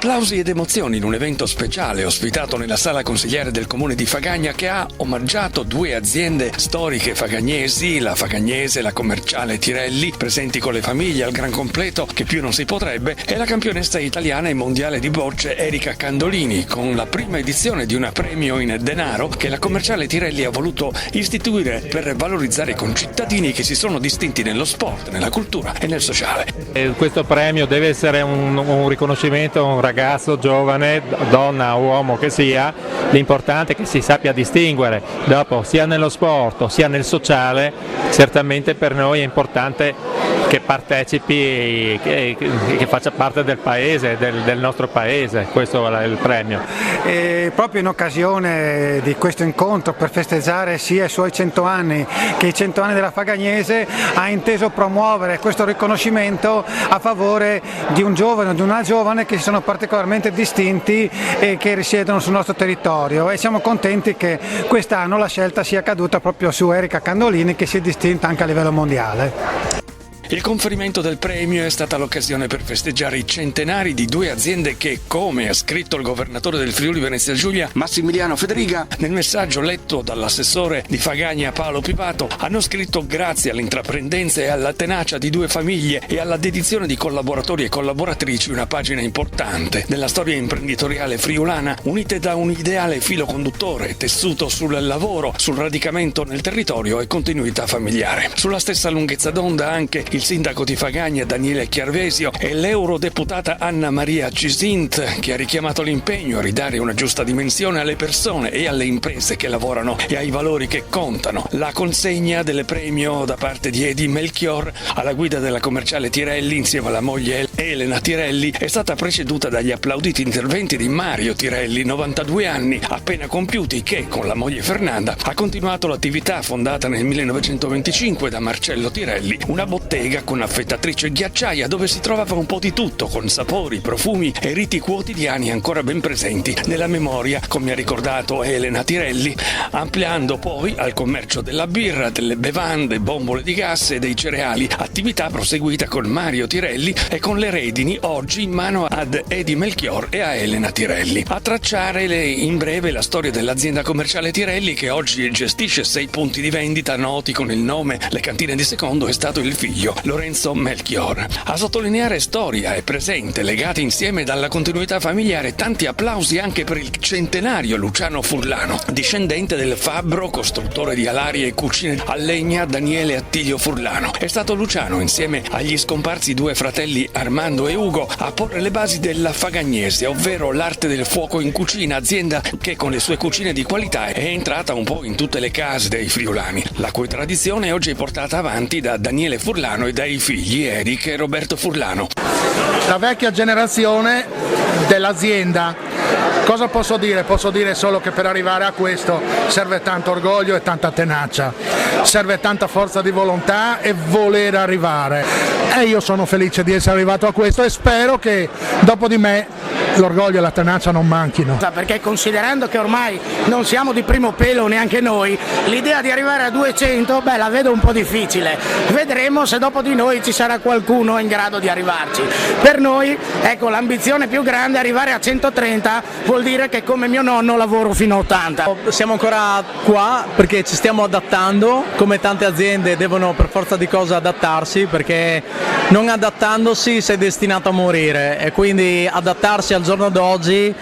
Applausi ed emozioni in un evento speciale ospitato nella sala consigliare del comune di Fagagna, che ha omaggiato due aziende storiche fagagnesi, la Fagagnese e la commerciale Tirelli, presenti con le famiglie al gran completo che più non si potrebbe, e la campionessa italiana e mondiale di bocce Erika Candolini, con la prima edizione di un premio in denaro che la commerciale Tirelli ha voluto istituire per valorizzare i concittadini che si sono distinti nello sport, nella cultura e nel sociale. Questo premio deve essere un riconoscimento a un ragazzo giovane, donna o uomo che sia. L'importante è che si sappia distinguere, dopo sia nello sport sia nel sociale. Certamente per noi è importante che partecipi, che faccia parte del paese, del nostro paese. Questo è il premio. E proprio in occasione di questo incontro, per festeggiare sia i suoi 100 anni che i 100 anni della Fagagnese, ha inteso promuovere questo riconoscimento a favore di un giovane o di una giovane che si sono particolarmente distinti e che risiedono sul nostro territorio, e siamo contenti che quest'anno la scelta sia caduta proprio su Erika Candolini, che si è distinta anche a livello mondiale. Il conferimento del premio è stata l'occasione per festeggiare i centenari di due aziende che, come ha scritto il governatore del Friuli Venezia Giulia, Massimiliano Federiga, nel messaggio letto dall'assessore di Fagagna Paolo Pipato, hanno scritto grazie all'intraprendenza e alla tenacia di due famiglie e alla dedizione di collaboratori e collaboratrici una pagina importante della storia imprenditoriale friulana, unite da un ideale filo conduttore tessuto sul lavoro, sul radicamento nel territorio e continuità familiare. Sulla stessa lunghezza d'onda anche il sindaco di Fagagna Daniele Chiarvesio e l'eurodeputata Anna Maria Cisint, che ha richiamato l'impegno a ridare una giusta dimensione alle persone e alle imprese che lavorano e ai valori che contano. La consegna del premio da parte di Edi Melchior alla guida della commerciale Tirelli insieme alla moglie Elena Tirelli è stata preceduta dagli applauditi interventi di Mario Tirelli, 92 anni appena compiuti, che con la moglie Fernanda ha continuato l'attività fondata nel 1925 da Marcello Tirelli, una bottega con affettatrice ghiacciaia dove si trovava un po' di tutto, con sapori, profumi e riti quotidiani ancora ben presenti nella memoria, come ha ricordato Elena Tirelli, ampliando poi al commercio della birra, delle bevande, bombole di gas e dei cereali, attività proseguita con Mario Tirelli e con le redini oggi in mano ad Edi Melchior e a Elena Tirelli. A tracciare in breve la storia dell'azienda commerciale Tirelli, che oggi gestisce 6 punti di vendita noti con il nome Le Cantine di Secondo, è stato il figlio Lorenzo Melchior. A sottolineare storia e presente legati insieme dalla continuità familiare, tanti applausi anche per il centenario Luciano Furlano, discendente del fabbro, costruttore di alarie e cucine a legna Daniele Attilio Furlano. È stato Luciano, insieme agli scomparsi due fratelli Armando e Ugo, a porre le basi della Fagagnese, ovvero l'arte del fuoco in cucina, azienda che con le sue cucine di qualità è entrata un po' in tutte le case dei friulani, la cui tradizione oggi è portata avanti da Daniele Furlano e dai figli Eric e Roberto Furlano. La vecchia generazione dell'azienda. Cosa posso dire? Posso dire solo che per arrivare a questo serve tanto orgoglio e tanta tenacia, serve tanta forza di volontà e voler arrivare. E io sono felice di essere arrivato a questo e spero che dopo di me l'orgoglio e la tenacia non manchino. Perché considerando che ormai non siamo di primo pelo neanche noi, l'idea di arrivare a 200 la vedo un po' difficile. Vedremo se dopo di noi ci sarà qualcuno in grado di arrivarci. Per noi, ecco, l'ambizione più grande è arrivare a 130, vuol dire che come mio nonno lavoro fino a 80. Siamo ancora qua perché ci stiamo adattando, come tante aziende devono per forza di cosa adattarsi, perché non adattandosi sei destinato a morire, e quindi adattarsi al giorno d'oggi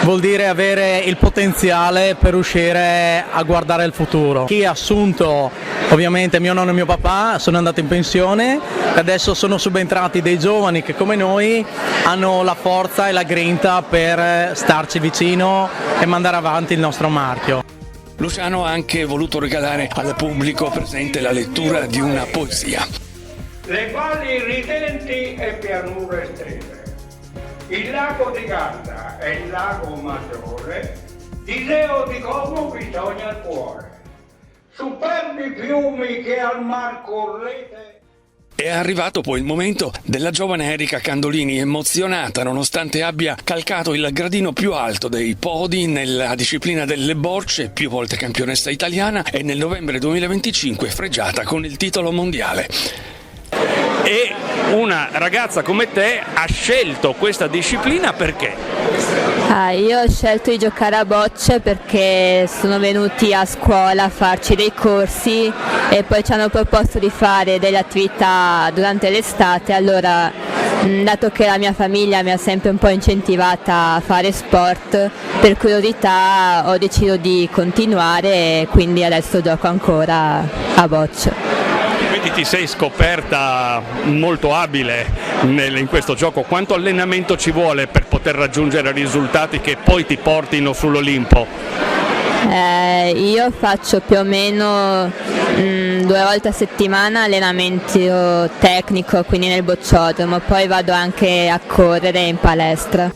vuol dire avere il potenziale per riuscire a guardare il futuro. Chi ha assunto, ovviamente mio nonno e mio papà sono andati in pensione, adesso sono subentrati dei giovani che come noi hanno la forza e la grinta per starci vicino e mandare avanti il nostro marchio. Luciano ha anche voluto regalare al pubblico presente la lettura di una poesia. Le valli ridenti e pianure estreme, il lago di Garda e il lago Maggiore, di Leo di Como bisogna il cuore, superbi fiumi che al mar correte. È arrivato poi il momento della giovane Erika Candolini, emozionata nonostante abbia calcato il gradino più alto dei podi nella disciplina delle bocce, più volte campionessa italiana, e nel novembre 2025 fregiata con il titolo mondiale. E una ragazza come te ha scelto questa disciplina perché? Io ho scelto di giocare a bocce perché sono venuti a scuola a farci dei corsi e poi ci hanno proposto di fare delle attività durante l'estate, allora dato che la mia famiglia mi ha sempre un po' incentivata a fare sport, per curiosità ho deciso di continuare e quindi adesso gioco ancora a bocce. Quindi ti sei scoperta molto abile in questo gioco. Quanto allenamento ci vuole per poter raggiungere risultati che poi ti portino sull'Olimpo? Io faccio più o meno 2 volte a settimana allenamento tecnico, quindi nel bocciodromo, poi vado anche a correre in palestra.